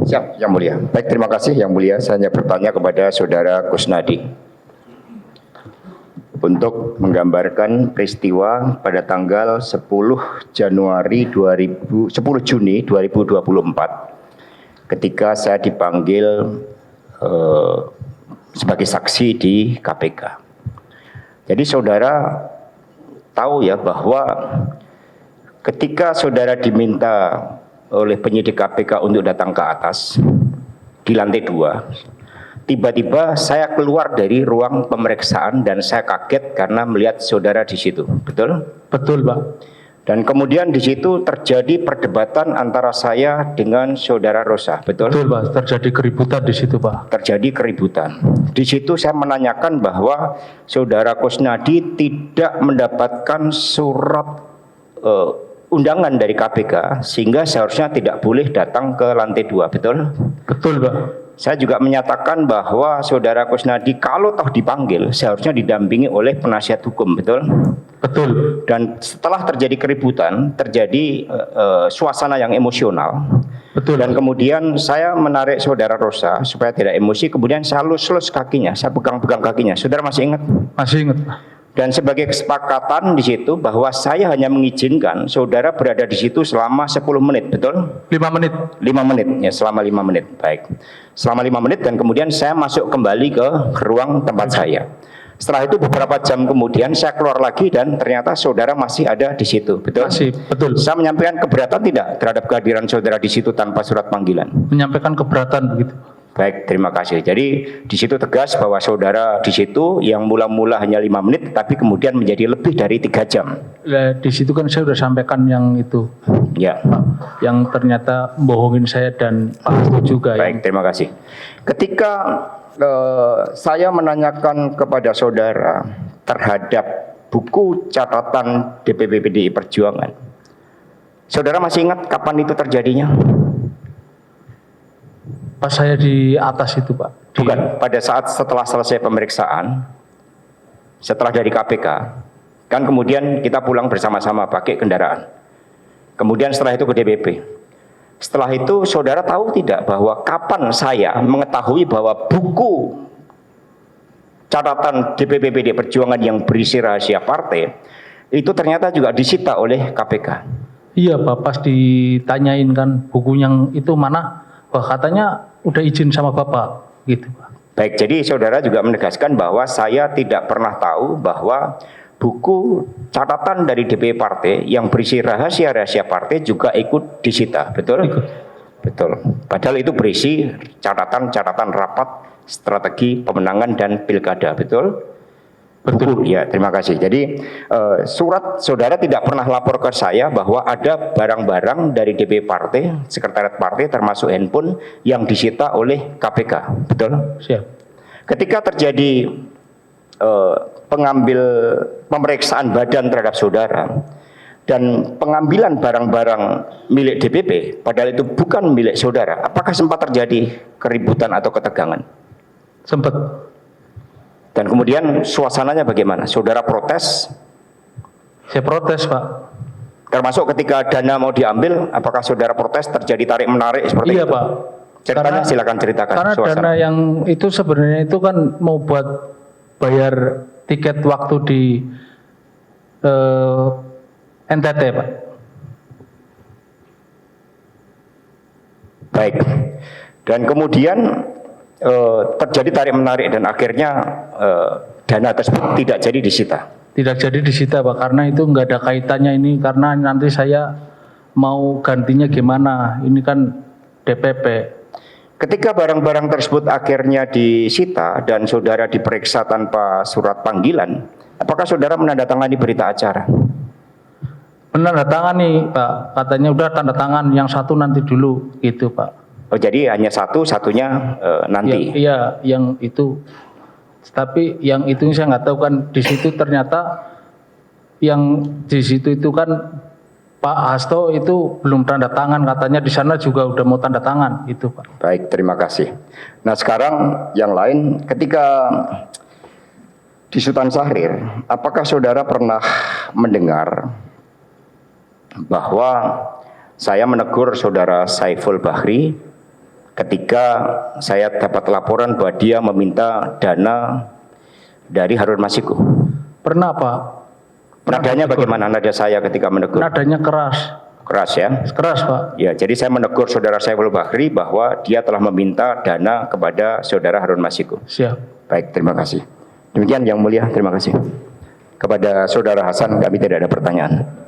Siap, Yang Mulia. Baik, terima kasih Yang Mulia. Saya hanya bertanya kepada Saudara Kusnadi untuk menggambarkan peristiwa pada tanggal 10 Juni 2024 ketika saya dipanggil sebagai saksi di KPK. Jadi saudara tahu ya bahwa ketika saudara diminta oleh penyidik KPK untuk datang ke atas di lantai 2, tiba-tiba saya keluar dari ruang pemeriksaan dan saya kaget karena melihat saudara di situ. Betul? Betul, Pak. Dan kemudian di situ terjadi perdebatan antara saya dengan saudara Rosa. Betul? Betul, Pak. Terjadi keributan di situ, Pak. Terjadi keributan. Di situ saya menanyakan bahwa saudara Kusnadi tidak mendapatkan surat undangan dari KPK sehingga seharusnya tidak boleh datang ke lantai 2. Betul? Betul, Pak. Saya juga menyatakan bahwa saudara Kusnadi kalau toh dipanggil seharusnya didampingi oleh penasihat hukum. Betul? Betul. Dan setelah terjadi keributan, terjadi suasana yang emosional. Betul. Dan kemudian saya menarik saudara Rosa supaya tidak emosi, kemudian saya lus-lus kakinya, saya pegang-pegang kakinya. Saudara masih ingat? Masih ingat, Pak. Dan sebagai kesepakatan di situ bahwa saya hanya mengizinkan saudara berada di situ selama 10 menit, betul? 5 menit. 5 menit, ya selama 5 menit, baik. Selama 5 menit dan kemudian saya masuk kembali ke ruang tempat saya. Setelah itu beberapa jam kemudian saya keluar lagi dan ternyata saudara masih ada di situ, betul? Masih, betul. Saya menyampaikan keberatan tidak terhadap kehadiran saudara di situ tanpa surat panggilan? Menyampaikan keberatan begitu. Baik, terima kasih. Jadi di situ tegas bahwa saudara di situ yang mula-mula hanya 5 menit, tapi kemudian menjadi lebih dari 3 jam. Di situ kan saya sudah sampaikan yang itu, Ya. Pak, yang ternyata bohongin saya dan Pak Hasto juga. Baik, terima kasih. Ketika saya menanyakan kepada saudara terhadap buku catatan DPP PDI Perjuangan, saudara masih ingat kapan itu terjadinya? Pas saya di atas itu, Pak. Bukan, pada saat setelah selesai pemeriksaan, setelah dari KPK, kan kemudian kita pulang bersama-sama pakai kendaraan. Kemudian setelah itu ke DPP. Setelah itu saudara tahu tidak bahwa kapan saya mengetahui bahwa buku catatan DPP PDI Perjuangan yang berisi rahasia partai itu ternyata juga disita oleh KPK? Iya, Pak, pas ditanyain kan buku yang itu mana, wah katanya udah izin sama Bapak, gitu, Pak. Baik, jadi saudara juga menegaskan bahwa saya tidak pernah tahu bahwa buku catatan dari DPP partai yang berisi rahasia-rahasia partai juga ikut disita, betul? Ikut. Betul. Padahal itu berisi catatan-catatan rapat strategi pemenangan dan pilkada, betul? Betul. Ya, terima kasih. Jadi surat saudara tidak pernah lapor ke saya bahwa ada barang-barang dari DPP partai, sekretariat partai termasuk handphone yang disita oleh KPK, betul? Siap. Ketika terjadi pemeriksaan badan terhadap saudara dan pengambilan barang-barang milik DPP, padahal itu bukan milik saudara, apakah sempat terjadi keributan atau ketegangan? Sempat. Dan kemudian suasananya bagaimana? Saudara protes? Saya protes, Pak. Termasuk ketika dana mau diambil, apakah saudara protes terjadi tarik-menarik seperti Iya, itu? Pak. Ceritanya silakan ceritakan. Karena suasana. dana yang itu sebenarnya itu kan mau buat bayar tiket waktu di NTT, Pak. Baik. Dan kemudian terjadi tarik-menarik dan akhirnya dana tersebut tidak jadi disita. Tidak jadi disita, Pak, karena itu nggak ada kaitannya ini, karena nanti saya mau gantinya gimana, ini kan DPP. Ketika barang-barang tersebut akhirnya disita dan saudara diperiksa tanpa surat panggilan, apakah saudara menandatangani berita acara? Menandatangani, Pak, katanya udah tanda tangan, yang satu nanti dulu, gitu, Pak. Oh, jadi hanya satunya nanti? Iya, yang itu. Tapi yang itu saya nggak tahu kan, di situ ternyata yang di situ itu kan Pak Hasto itu belum tanda tangan, katanya di sana juga udah mau tanda tangan, itu, Pak. Baik, terima kasih. Nah sekarang yang lain, ketika di Sultan Syahrir, apakah saudara pernah mendengar bahwa saya menegur saudara Saiful Bahri ketika saya dapat laporan bahwa dia meminta dana dari Harun Masiku. Pernah Pak. Nadanya bagaimana nada saya ketika menegur? Nadanya keras. Keras ya? Keras Pak. Ya, jadi saya menegur saudara Saiful Bahri bahwa dia telah meminta dana kepada saudara Harun Masiku. Siap. Baik, terima kasih. Demikian yang mulia, terima kasih. Kepada saudara Hasan kami tidak ada pertanyaan.